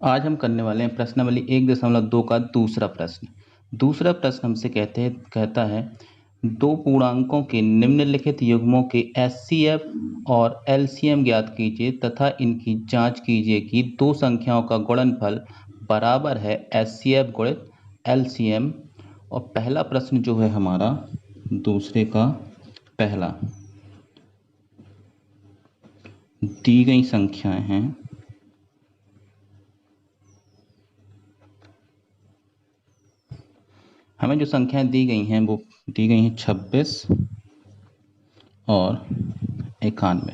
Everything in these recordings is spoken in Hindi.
आज हम करने वाले हैं प्रश्नावली 1.2 का दूसरा प्रश्न। दूसरा प्रश्न हमसे कहता है दो पूर्णांकों के निम्नलिखित युग्मों के एचसीएफ और एलसीएम ज्ञात कीजिए तथा इनकी जांच कीजिए कि दो संख्याओं का गुणनफल बराबर है एचसीएफ गुणित एलसीएम। और पहला प्रश्न जो है हमारा दूसरे का पहला, दी गई संख्याएं हैं हमें जो संख्याएं दी गई हैं वो दी गई हैं 26 और 91।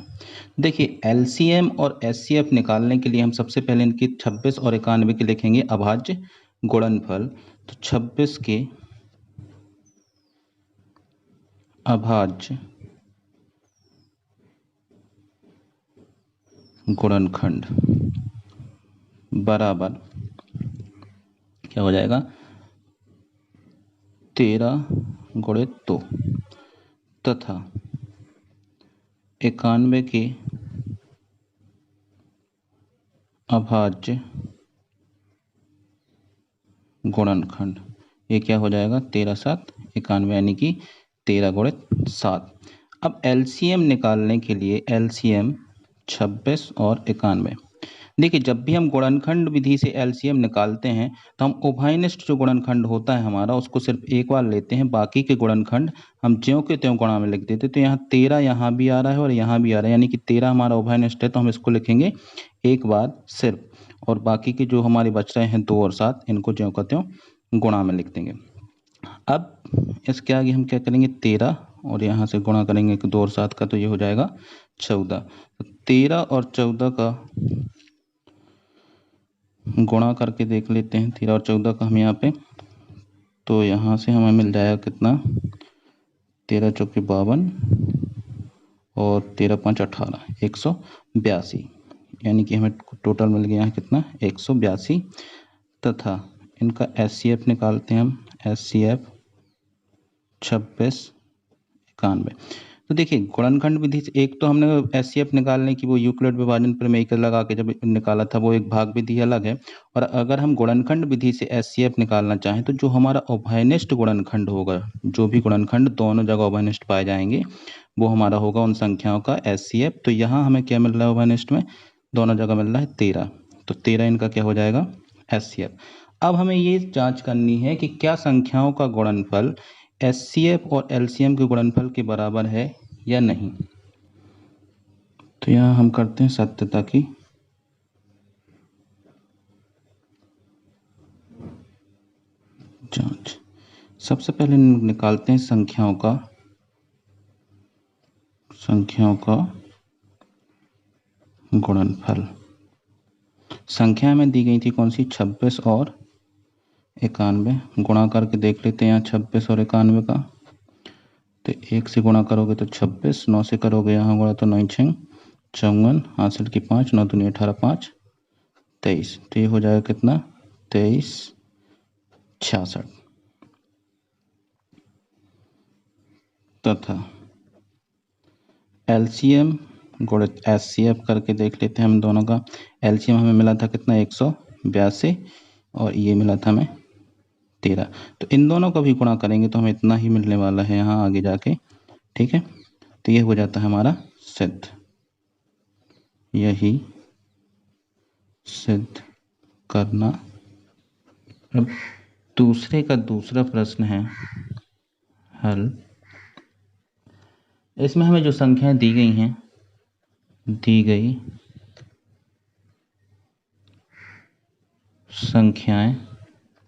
देखिए एलसीएम और एचसीएफ निकालने के लिए हम सबसे पहले इनकी 26 और 91 के लिखेंगे अभाज्य गुणनफल। तो 26 के अभाज्य गुणनखंड बराबर क्या हो जाएगा 13 गुणित 2 तथा 91 के अभाज्य गुणनखंड ये क्या हो जाएगा 13 7 91 यानी कि 13 गुणित 7। अब एलसीएम निकालने के लिए एलसीएम 26 और 91। देखिए जब भी हम गुणनखंड विधि से एलसीएम निकालते हैं तो हम उभयनिष्ठ जो गुणनखंड होता है हमारा उसको सिर्फ एक बार लेते हैं, बाकी के गुणनखंड हम ज्यों के त्यों गुणा में लिख देते। तो यहाँ 13 यहाँ भी आ रहा है और यहाँ भी आ रहा है, यानी कि 13 हमारा उभयनिष्ठ है तो हम इसको लिखेंगे एक बार सिर्फ, और बाकी के जो हमारे बच रहे हैं 2 और 7 इनको ज्यों का त्यों गुणा में लिख देंगे। अब इसके आगे हम क्या करेंगे 13 और यहाँ से गुणा करेंगे 2 और 7 का, तो ये हो जाएगा 14। तो 13 और 14 का गुणा करके देख लेते हैं 13 और 14 का हम यहाँ पे, तो यहाँ से हमें मिल जाएगा कितना 13 चौके 52 और 13 5 18 182, यानी कि हमें टोटल मिल गया है कितना 182। तथा इनका एचसीएफ निकालते हैं हम, एचसीएफ 26 91। तो देखिए गुणनखंड विधि से एक तो हमने एचसीएफ निकालने की वो यूक्लिड विभाजन प्रमेय लगा के जब निकाला था वो एक भाग विधि अलग है, और अगर हम गुणनखंड विधि से एचसीएफ निकालना चाहें तो जो हमारा उभयनिष्ठ गुणनखंड होगा, जो भी गुणनखंड दोनों जगह उभयनिष्ठ पाए जाएंगे वो हमारा होगा उन संख्याओं का एचसीएफ। तो यहाँ हमें क्या मिल रहा है उभयनिष्ठ में, दोनों जगह मिल रहा है 13, तो 13 इनका क्या हो जाएगा एचसीएफ। अब हमें ये जांच करनी है कि क्या संख्याओं का गुणनफल एचसीएफ और एलसीएम के गुणनफल के बराबर है या नहीं। तो यहाँ हम करते हैं सत्यता की जांच। सबसे पहले निकालते हैं संख्याओं का गुणनफल। संख्या में दी गई थी कौन सी 26 और 91, गुणा करके देख लेते हैं यहाँ 26 और 91 का। तो 1 से गुणा करोगे तो 26, 9 से करोगे यहाँ गुणा तो 9 6 54, हासिल की 5, 9 दूनी 18 5 23, तो ये हो जाएगा कितना 23 66। तथा एलसीएम गुणित एचसीएफ करके देख लेते हैं हम दोनों का। एलसीएम हमें मिला था कितना 182 और ये मिला था हमें 13, तो इन दोनों का भी गुणा करेंगे तो हमें इतना ही मिलने वाला है यहाँ आगे जाके, ठीक है। तो ये हो जाता है हमारा सिद्ध, यही सिद्ध करना। अब दूसरे का दूसरा प्रश्न है हल। इसमें हमें जो संख्याएं दी गई हैं, दी गई संख्याएं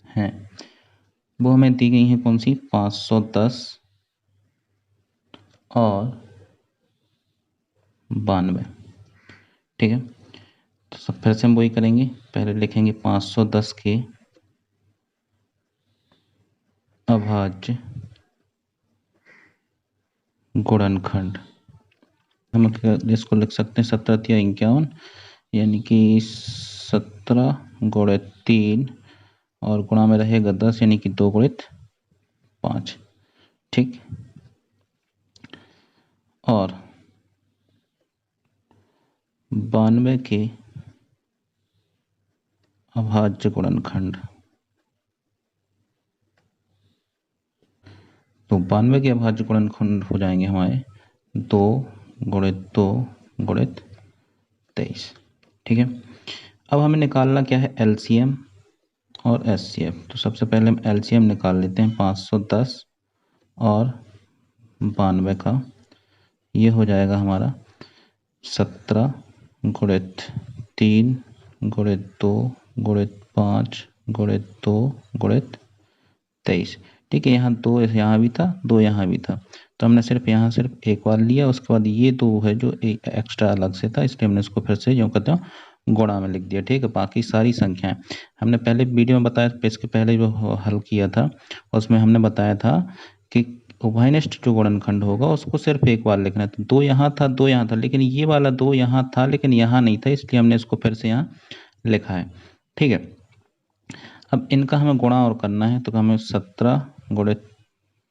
हैं वो हमें दी गई हैं कौन सी 510 और 92, ठीक है। तो सब फिर से हम वही करेंगे, पहले लिखेंगे 510 के अभाज्य गुणनखंड। हम इसको लिख सकते हैं 17 या 51, यानी कि 17 गुणित 3 और गुणा में रहेगा 10, यानी कि 2 गुणित 5, ठीक। और 92 के अभाज्य गुणनखंड। तो 92 के अभाज्य गुणनखंड हो जाएंगे हमारे 2 गुणित 2 गुणित 23। ठीक है, अब हमें निकालना क्या है, एलसीएम और एचसीएफ। तो सबसे पहले हम एलसीएम निकाल लेते हैं 510 और 92 का। ये हो जाएगा हमारा 17 गुणित 3 गुणित 2 गुणित 5 गुणित 2 गुणित 23। ठीक है, यहाँ 2 यहाँ भी था, 2 यहाँ भी था, तो हमने सिर्फ यहाँ सिर्फ एक बार लिया। उसके बाद ये 2 है जो एक एक्स्ट्रा अलग से था, इसलिए हमने इसको फिर से यूँ कहते हैं गुणा में लिख दिया। ठीक है, बाकी सारी संख्याएं हमने पहले वीडियो में बताया, इसके पहले जो हल किया था उसमें हमने बताया था कि उभयनिष्ठ जो गुणनखंड होगा उसको सिर्फ एक बार लिखना है। तो 2 यहाँ था, 2 यहाँ था, लेकिन ये वाला 2 यहाँ था लेकिन यहाँ नहीं था, इसलिए हमने इसको फिर से यहाँ लिखा है। ठीक है, अब इनका हमें गुणा और करना है, तो हमें 17 गुणित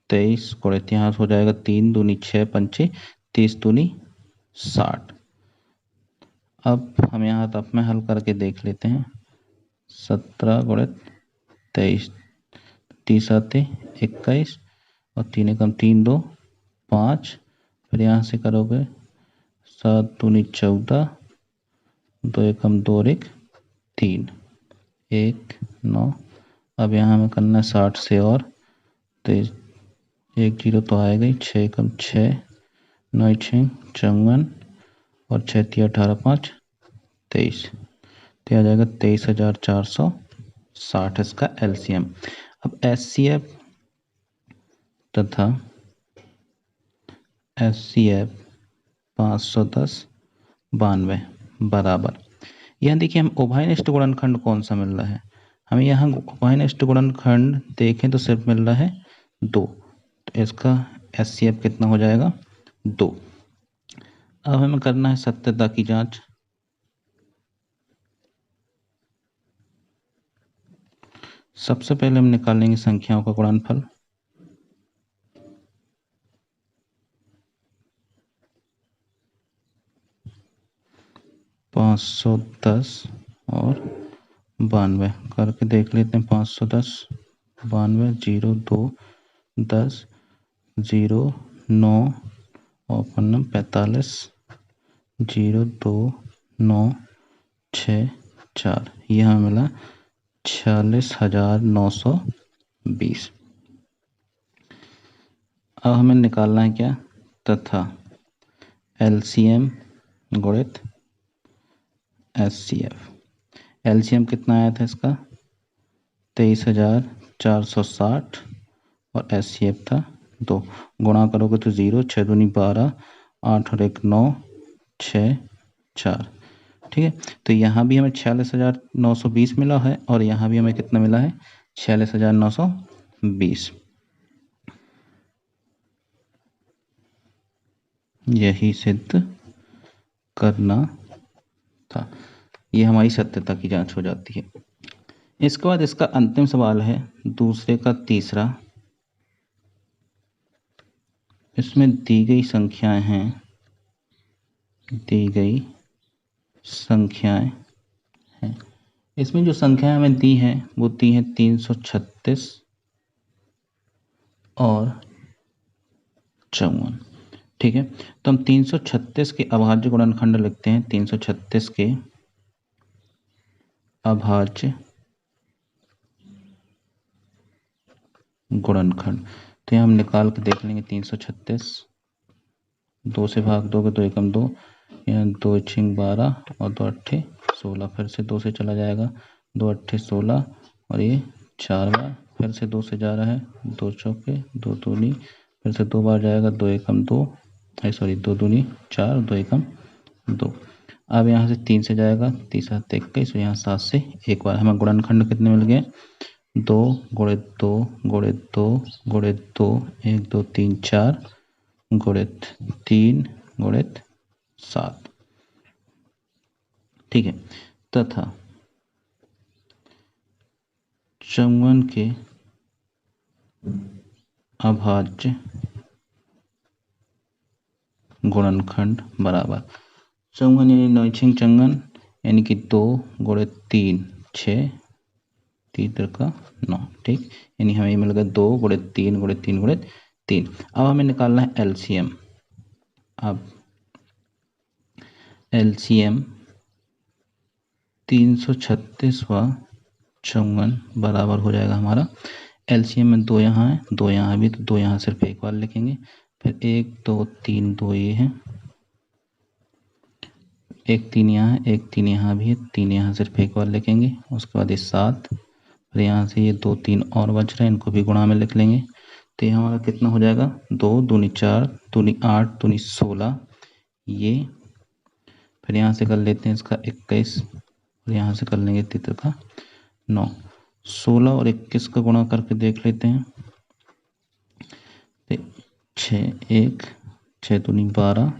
23 गुणित यहाँ हो जाएगा 3 दूनी 6 पंचे 30 दूनी 60। अब हम यहाँ तक में हल करके देख लेते हैं। 17 गुणित 23, 30 आते 21 और 3 एकम 3 2 5, फिर यहाँ से करोगे 7 दूनी 14, 2 एकम 2 और 1 3 1 9। अब यहाँ हमें करना है 60 से और, तो 1 0 तो आएगा ही, 6 एकम 6 9 6 54 और 6 3 18 5 23, तो आ जाएगा 23,460 इसका एलसीएम। अब एचसीएफ तथा एचसीएफ 510 92 बराबर, यहाँ देखिए हम उभयनिष्ठ गुणनखंड कौन सा मिल रहा है, हमें यहाँ उभयनिष्ठ गुणनखंड देखें तो सिर्फ मिल रहा है 2, तो इसका एचसीएफ कितना हो जाएगा 2। अब हमें करना है सत्यता की जांच। सबसे पहले हम निकालेंगे संख्याओं का गुणनफल। पाँच सौ 10 और 92 करके देख लेते हैं। 510 92 0 2 10 0 9 और 45 0 2 9 6 4, यहाँ मिला 46,920। अब हमें निकालना है क्या, तथा एलसीएम गुणित एचसीएफ। एलसीएम कितना आया था इसका 23,460 और एचसीएफ था 2, गुणा करोगे तो 0 6 दूनी 12 8 और 1 9 6 4। ठीक है, तो यहाँ भी हमें 46,920 मिला है और यहाँ भी हमें कितना मिला है 46,920। यही सिद्ध करना था। ये हमारी सत्यता की जांच हो जाती है। इसके बाद इसका अंतिम सवाल है दूसरे का तीसरा। इसमें दी गई संख्याएं हैं, इसमें जो संख्याएं हमें दी हैं वो दी हैं 336 और 54। ठीक है, तो हम 336 के अभाज्य गुणनखंड लिखते हैं। 336 के अभाज्य गुणनखंड, तो हम निकाल के देख लेंगे। 336 2 से भाग दोगे तो एकम 2, यहाँ 2 6 12 और 2 8 16, फिर से 2 से चला जाएगा 2 8 16 और ये 4 बार, फिर से 2 से जा रहा है 2 चौके 2 दूनी, फिर से 2 बार जाएगा 2 एकम 2 2 दूनी 4 2 एकम 2। अब यहाँ से 3 से जाएगा 3 7 21, यहाँ 7 से एक बार। हमें गुणनखंड कितने मिल गए 2 गुणित 2 गुणित 2 गुणित 2 1 2 3 4 गुणित 3 गुणित 7। ठीक है, तथा 54 के अभाज्य गुणनखंड बराबर 54 यानी 9 54 यानी कि 2 गुणित 3 6 3 का 9, ठीक। यानी हमें मिल गया 2 गुणित 3 गुणित 3 गुणित 3। अब हमें निकालना है एलसीएम। अब एलसीएम 336 व 54 बराबर हो जाएगा हमारा। एलसीएम में 2 यहाँ है, 2 यहाँ भी, तो 2 यहाँ सिर्फ एक बार लिखेंगे। फिर 1 2 3 2 ये है, 1 3 यहाँ है, 1 3 यहाँ भी है, 3 यहाँ सिर्फ एक बार लिखेंगे। उसके बाद ये 7, फिर यहाँ से ये 2 3 और बच रहे हैं, इनको भी गुणा में लिख लेंगे। तो ये हमारा कितना हो जाएगा, 2 दूनी 4 दूनी 8 दूनी 16, ये फिर यहाँ से कर लेते हैं इसका 21, और यहाँ से कर लेंगे 3 का 9। 16 और 21 का गुणा करके देख लेते हैं। 6 1 6 दूनी 12,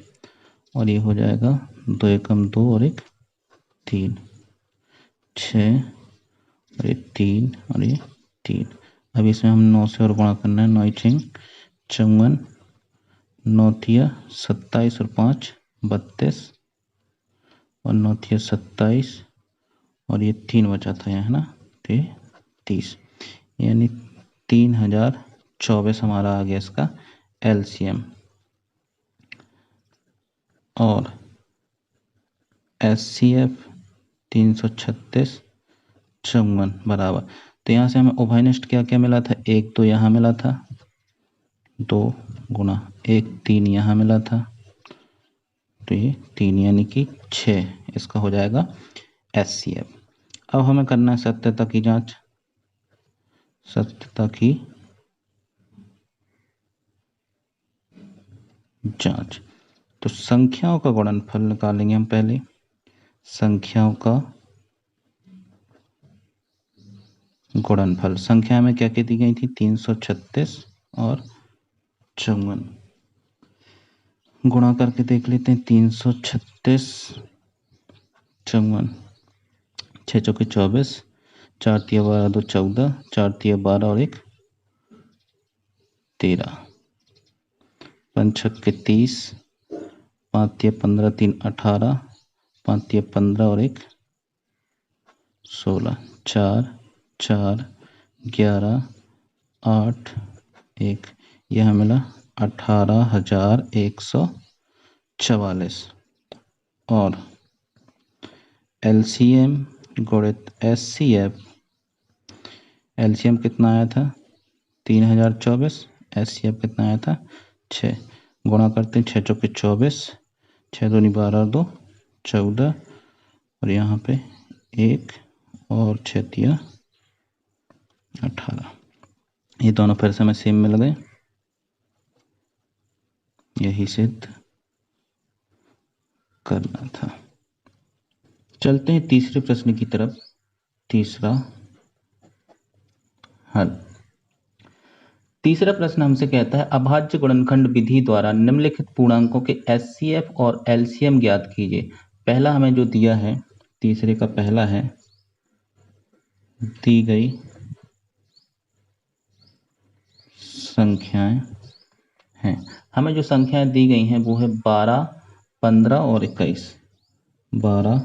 और ये हो जाएगा 2 एकम 2 और 1 3, 6 और ये 3 और ये 3। अब इसमें हम 9 से और गुणा करना है। 9 6 54, 9 तिया 27 और 5 32, और 9 तिया 27, और ये 3 बचा था यहाँ, है ना, तो 30, यानी 3024 हमारा आ गया इसका एलसीएम। और एचसीएफ 336 54 बराबर। तो यहाँ से हमें उभयनिष्ठ क्या क्या मिला था, 1 तो यहाँ मिला था, 2 गुणा 1 3 यहाँ मिला था, तो ये 3 यानी कि 6 इसका हो जाएगा एचसीएफ। अब हमें करना है सत्यता की जांच। सत्यता की जांच, तो संख्याओं का गुणनफल निकालेंगे हम पहले। संख्याओं का गुणनफल, संख्या में क्या क्या दी गई थी, 336 और 54। गुणा करके देख लेते हैं। 336 54, 6 चौके 24, 4 तिया 12 2 14, 4 तिया 12 और 1 13, 5 छक्के 30, 5 तिया 15 3 18, 5 तिया 15 और 1 16, 4 4 11 8 1, यह मिला 18,144। और एलसीएम गुणित एचसीएफ, एलसीएम कितना आया था 3024, एचसीएफ कितना आया था 6। गुणा करते हैं, 6 चौके 24, 6 दूनी 12 2 14, और यहाँ पे 1 और 6 तिया 18। ये दोनों फिर से हमें सेम मिल गए, यही सिद्ध करना था। चलते हैं तीसरे प्रश्न की तरफ। तीसरा हल। तीसरा प्रश्न हमसे कहता है अभाज्य गुणनखंड विधि द्वारा निम्नलिखित पूर्णांकों के एचसीएफ और एलसीएम ज्ञात कीजिए। पहला हमें जो दिया है, तीसरे का पहला है, दी गई संख्याएं हैं। हमें जो संख्याएं दी गई हैं वो है 12 15 और 21। 12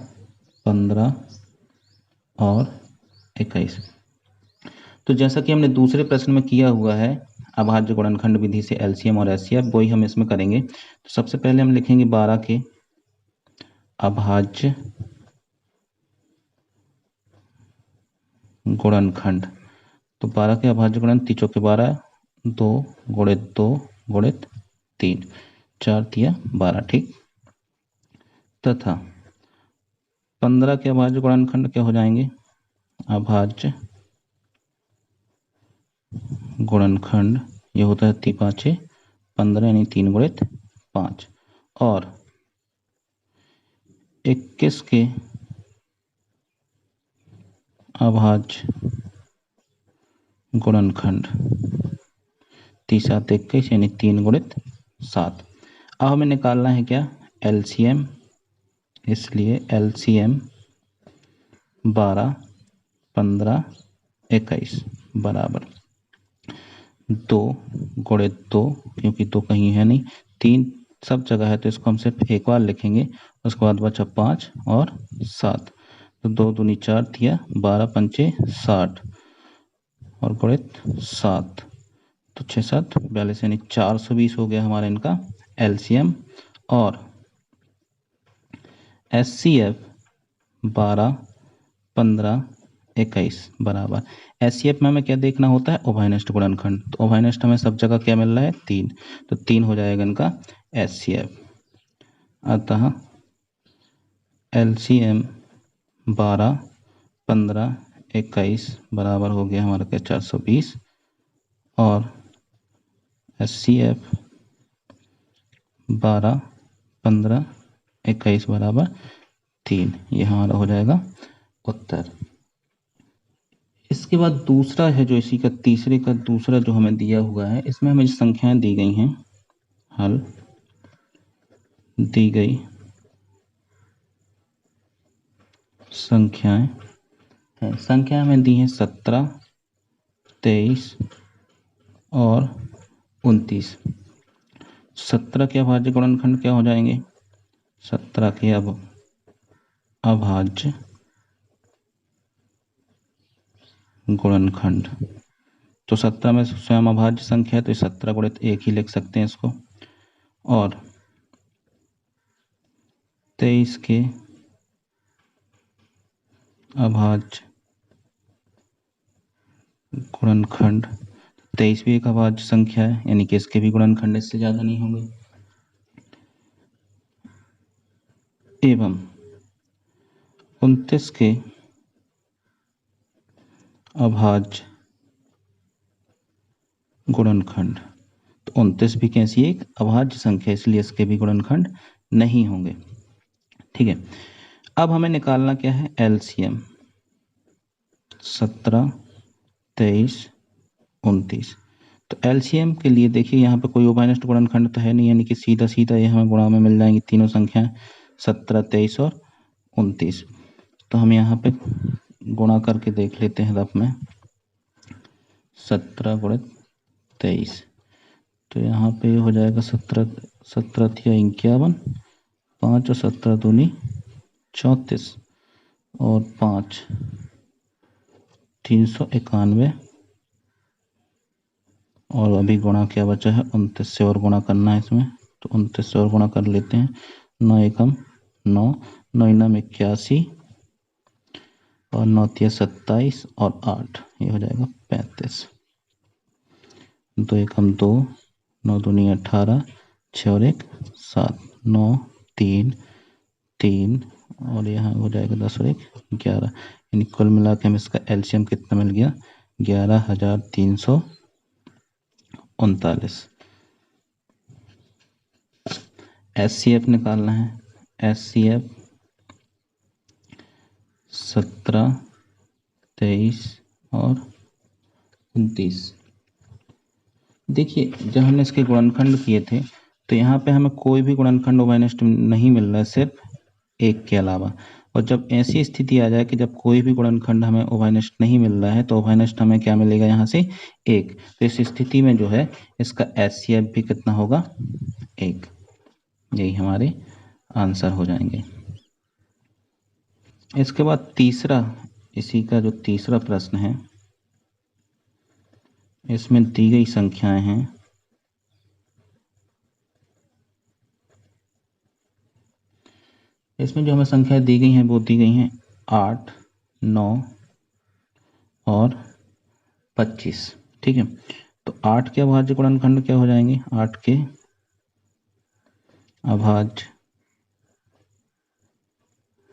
15 और 21। तो जैसा कि हमने दूसरे प्रश्न में किया हुआ है अभाज्य गुणनखंड विधि से एलसीएम और एचसीएफ, वही हम इसमें करेंगे। तो सबसे पहले हम लिखेंगे 12 के अभाज्य गुणनखंड। तो 12 के अभाज्य गुणन 3 चौके 12, 2 गुणित 2 गुणित 3, 4 तिया 12, ठीक। तथा 15 के अभाज्य गुणनखंड क्या हो जाएंगे, अभाज्य गुणनखंड ये होता है 3 5 15, यानी 3 गुणित 5। और 21 के अभाज्य गुणनखंड 3 7 21, यानी 3 गुणित 7। अब हमें निकालना है क्या, एलसीएम। इसलिए एलसीएम 12 15 21 बराबर 2 गुणित 2, क्योंकि 2 कहीं है नहीं, 3 सब जगह है, तो इसको हम सिर्फ एक बार लिखेंगे। उसके बाद बचा 5 और 7, तो 2 दूनी 4 दिया, 12 पंचे 60 और गुणित 7, तो 6 7 42 यानी 420 हो गया हमारा इनका एलसीएम। और एचसीएफ 12 15 21 बराबर, एचसीएफ में हमें क्या देखना होता है, उभयनिष्ठ गुणनखंड। तो उभयनिष्ठ हमें सब जगह क्या मिल रहा है, 3, तो 3 हो जाएगा इनका एचसीएफ। अतः एलसीएम 12 15 21 बराबर हो गया हमारा क्या 420, और एचसीएफ 12 15 21 बराबर 3, ये हमारा हो जाएगा उत्तर। इसके बाद दूसरा है जो इसी का तीसरे का दूसरा जो हमें दिया हुआ है, इसमें हमें संख्याएं दी गई हैं, हल दी गई संख्याएं हैं, संख्या हमें दी हैं 17 23 और 29। 17 के अभाज्य गुणनखंड क्या हो जाएंगे, 17 के अभाज्य गुणनखंड, तो 17 में स्वयं अभाज्य संख्या है तो 17 गुणित 1 ही लिख सकते हैं इसको, और 23 के अभाज्य गुणनखंड, 23 भी एक अभाज्य संख्या है, यानी कि इसके भी गुणनखंड इससे ज्यादा नहीं होंगे। एवं 29 के अभाज्य गुणनखंड, तो 29 भी कैसी एक अभाज्य संख्या, इसलिए इसके भी गुणनखंड नहीं होंगे। ठीक है, अब हमें निकालना क्या है, एलसीएम 17 23 29। तो एलसीएम के लिए देखिए यहाँ पे कोई उभयनिष्ठ गुणनखंड तो है नहीं, यानी कि सीधा सीधा ये हमें गुणा में मिल जाएंगी तीनों संख्याएं 17 23 और 29। तो हम यहाँ पे गुणा करके देख लेते हैं रफ में, 17 गुणित 23, तो यहाँ पे हो जाएगा 17 17 थिया 51, 5 और 17 दूनी 34 और 5 391, और अभी गुणा क्या बचा है, 29 से और गुणा करना है इसमें, तो 29 से और गुणा कर लेते हैं, 9 एकम 9, 9 इनम 81 और 9 तिया 27 और 8, ये हो जाएगा 35, 2 एकम 2, 9 दूनी 18, 6 और 1 7, 9 3 3 और यहाँ हो जाएगा 10 और 1 11, यानी कुल मिला के हमें इसका एलसीएम कितना मिल गया, 11,339। एचसीएफ निकालना है, एचसीएफ 17 23 और 29। देखिए जब हमने इसके गुणनखंड किए थे तो यहाँ पे हमें कोई भी गुणनखंड उभयनिष्ठ नहीं मिल रहा है, सिर्फ एक के अलावा। और जब ऐसी स्थिति आ जाए कि जब कोई भी गुणनखंड हमें उभयनिष्ठ नहीं मिल रहा है तो उभयनिष्ठ हमें क्या मिलेगा, यहाँ से 1। तो इस स्थिति में जो है इसका एचसीएफ भी कितना होगा, 1। यही हमारे आंसर हो जाएंगे। इसके बाद तीसरा, इसी का जो तीसरा प्रश्न है, इसमें दी गई संख्याएं हैं, इसमें जो हमें संख्याएं दी गई हैं वो दी गई हैं 8 9 और 25। ठीक है, तो 8 के अभाज्य गुणनखंड क्या हो जाएंगे, 8 के अभाज्य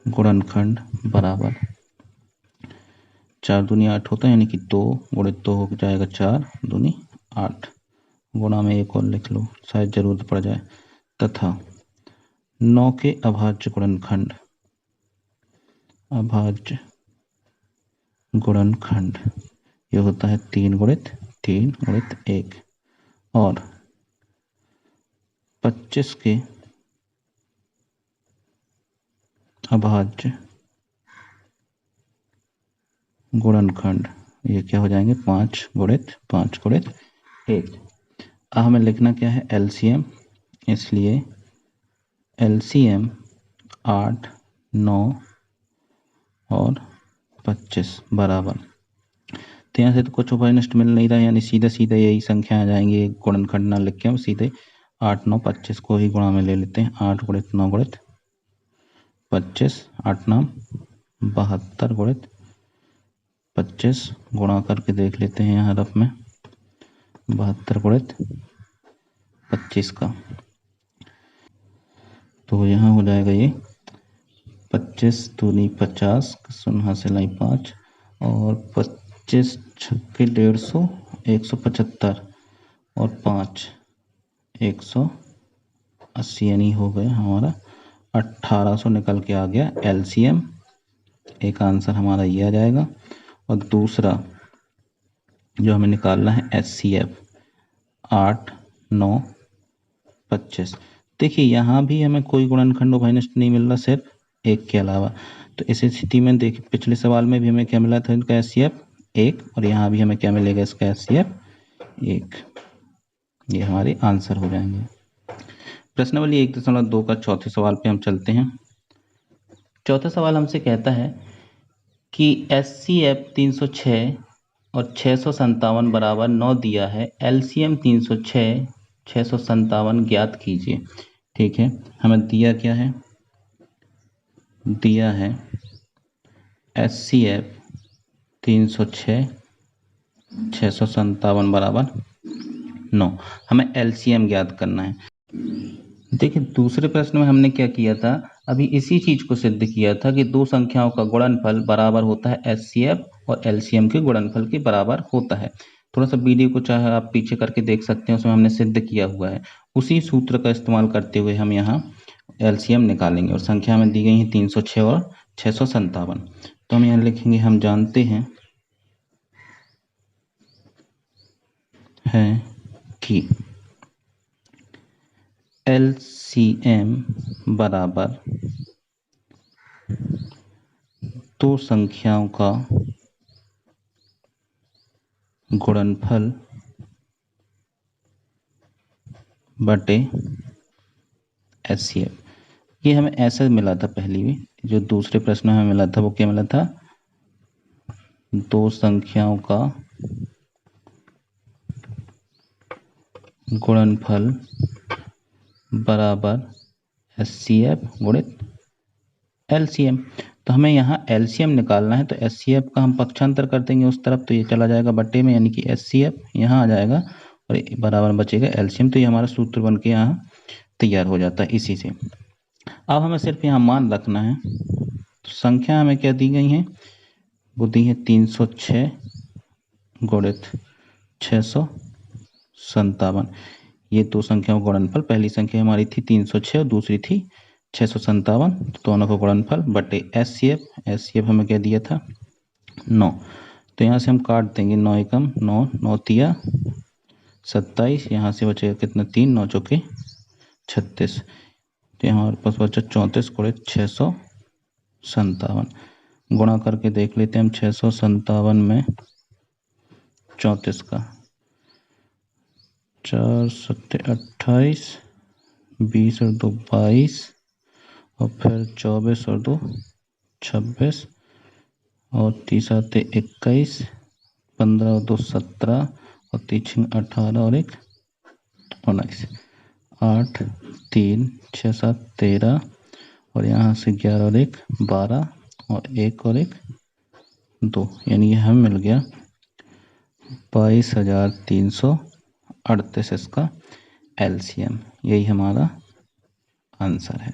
गुणनखंड बराबर 4 दूनी 8 होता है, यानी कि 2 गुणित 2 हो जाएगा 4 दूनी 8, गुणा में एक और लिख लो शायद जरूरत पड़ जाए, तथा 9 के अभाज्य गुणनखंड, अभाज्य गुणनखंड ये होता है 3 गुणित 3 गुणित 1, और 25 के अभाज्य गुणनखंड ये क्या हो जाएंगे, 5 गुणित 5 गुणित 1। अब हमें लिखना क्या है, एलसीएम, इसलिए एलसीएम 8 9 और 25 बराबर। तो यहाँ से तो कुछ उभयनिष्ठ मिल नहीं रहा है, यानी सीधे सीधे यही संख्या आ जाएंगी, गुणनखंड ना लिख के हम सीधे 8 9 25 को ही गुणा में ले लेते हैं। 8 गुणित 9 गुणित 25, 8 9 72 गुणित 25, गुणा करके देख लेते हैं यहाँ रफ में। 72 गुणित 25 का, तो यहाँ हो जाएगा ये 25 दूनी 50, शून्य से लाई 5 और 25 छक्के 150, 175 और 5 180, यानी हो गया हमारा 1800 निकल के आ गया एलसीएम। एक आंसर हमारा ये आ जाएगा। और दूसरा जो हमें निकालना है एचसीएफ 8 9 25। देखिए यहाँ भी हमें कोई गुणनखंड उभयनिष्ठ नहीं मिल रहा, सिर्फ एक के अलावा। तो इस स्थिति में देखिए पिछले सवाल में भी हमें क्या मिला था, इनका एचसीएफ 1, और यहाँ भी हमें क्या मिलेगा, इसका एचसीएफ 1। ये हमारे आंसर हो जाएंगे। प्रश्नावली 1.2 का चौथे सवाल पे हम चलते हैं। चौथा सवाल हमसे कहता है कि एचसीएफ 306 और 657 बराबर 9 दिया है, एलसीएम 306 657 ज्ञात कीजिए। ठीक है, हमें दिया क्या है, दिया है एचसीएफ 306 657 बराबर 9। हमें एलसीएम ज्ञात करना है। देखिए दूसरे प्रश्न में हमने क्या किया था, अभी इसी चीज को सिद्ध किया था कि दो संख्याओं का गुणनफल बराबर होता है एचसीएफ और एलसीएम के गुणनफल के बराबर होता है। थोड़ा सा वीडियो को चाहे आप पीछे करके देख सकते हैं, उसमें हमने सिद्ध किया हुआ है। उसी सूत्र का इस्तेमाल करते हुए हम यहाँ एलसीएम निकालेंगे। और संख्या में दी गई है 306 और 657। तो हम यहाँ लिखेंगे, हम जानते हैं कि एलसीएम बराबर दो संख्याओं का गुणनफल बटे एचसीएफ। ये हमें ऐसा मिला था पहले भी, जो दूसरे प्रश्न में मिला था वो क्या मिला था, दो संख्याओं का गुणनफल बराबर एचसीएफ गुणित एलसीएम। तो हमें यहाँ एलसीएम निकालना है, तो एचसीएफ का हम पक्षांतर कर देंगे उस तरफ, तो ये चला जाएगा बटे में, यानी कि एचसीएफ यहाँ आ जाएगा और बराबर बचेगा एलसीएम। तो ये हमारा सूत्र बन के यहाँ तैयार हो जाता है इसी से। अब हमें सिर्फ यहाँ मान रखना है। तो संख्या हमें क्या दी गई है, वो दी है 306 गुणित 657। ये दो संख्याओं का गुणनफल, पहली संख्या हमारी थी 306 और दूसरी थी 657, तो दोनों का गुणनफल बटे एचसीएफ। एचसीएफ हमें क्या दिया था 9। तो यहाँ से हम काट देंगे, 9 एकम 9, 9 तिया 27, यहाँ से बचेगा कितना 3, 9 चौके 36। तो हमारे पास बचा 34 गुणित 657। गुणा करके देख लेते हैं हम 657 में 34 का, 4 7 28, 20 और 2 22, और फिर 24 और 2 26, और 30 आते 21, 15 और 2 17, और 3 18 और 1 19, 8 3 6 7 13, और यहाँ से 11 और 1 12, और 1 और 1 2, यानी ये हमें मिल गया 22,338 इसका एलसीएम। यही हमारा आंसर है।